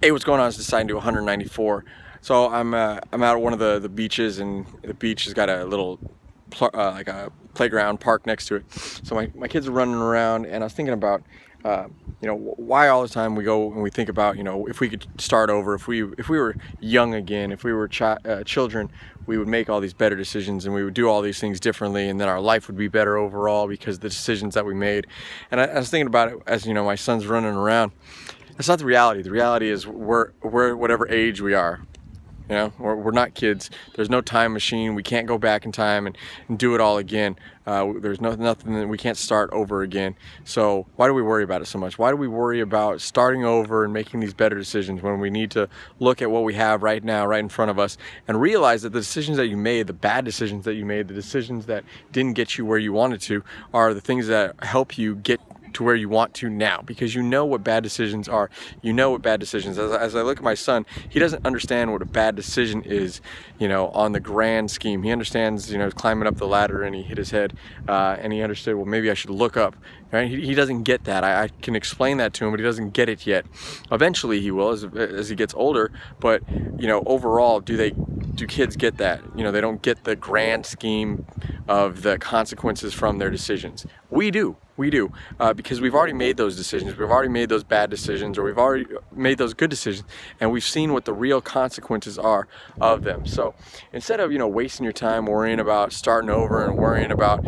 Hey, what's going on? It's deciding to 194. So I'm out at one of the beaches, and the beach has got a little like a playground park next to it. So my kids are running around, and I was thinking about why all the time we go and we think about, if we could start over, if we were young again, if we were children, we would make all these better decisions and we would do all these things differently, and then our life would be better overall because of the decisions that we made. And I was thinking about it as my son's running around. That's not the reality. The reality is we're whatever age we are. We're not kids. There's no time machine. We can't go back in time and do it all again. There's nothing that we can't start over again. So why do we worry about it so much? Why do we worry about starting over and making these better decisions when we need to look at what we have right now, right in front of us, and realize that the decisions that you made, the bad decisions that you made, the decisions that didn't get you where you wanted to, are the things that help you get to where you want to now, because you know what bad decisions are. You know what bad decisions. As I look at my son, he doesn't understand what a bad decision is, on the grand scheme. He understands, climbing up the ladder and he hit his head, and he understood, well, maybe I should look up. Right? He doesn't get that. I can explain that to him, but he doesn't get it yet. Eventually he will as he gets older, but overall, do kids get that? They don't get the grand scheme of the consequences from their decisions. We do, because we've already made those decisions. We've already made those bad decisions, or we've already made those good decisions, and we've seen what the real consequences are of them. So instead of wasting your time worrying about starting over and worrying about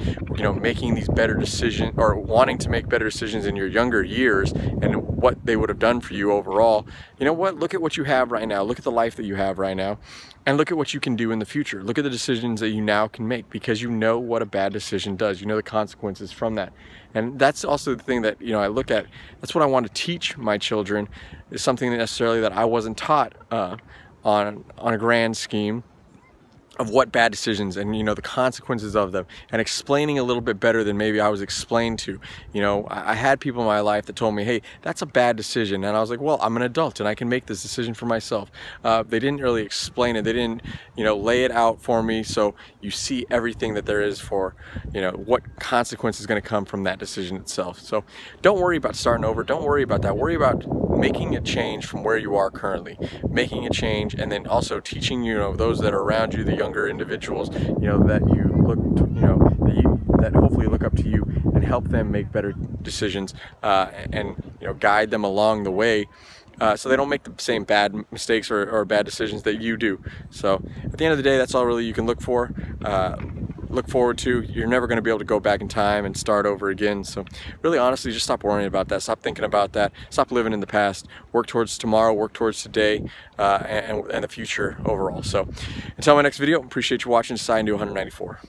making these better decisions, or wanting to make better decisions in your younger years and what they would have done for you overall, look at what you have right now. Look at the life that you have right now, and look at what you can do in the future. Look at the decisions that you now can make, because you know what a bad decision does. You know the consequences from that. And that's also the thing that I look at. That's what I want to teach my children, is something necessarily that I wasn't taught on a grand scheme of what bad decisions and the consequences of them, and explaining a little bit better than maybe I was explained to. I had people in my life that told me, hey, that's a bad decision, and I was like, well, I'm an adult and I can make this decision for myself. They didn't really explain it. They didn't lay it out for me, so you see everything that there is for what consequence is going to come from that decision itself. So don't worry about starting over. Don't worry about that. Worry about making a change from where you are currently, making a change, and then also teaching those that are around you, the younger individuals, that you look to, that hopefully look up to you, and help them make better decisions, and guide them along the way, so they don't make the same bad mistakes or bad decisions that you do. So at the end of the day, that's all really you can look forward to. You're never going to be able to go back in time and start over again. So really, honestly, just stop worrying about that. Stop thinking about that. Stop living in the past. Work towards tomorrow. Work towards today, and the future overall. So until my next video, appreciate you watching. Deciding to 194.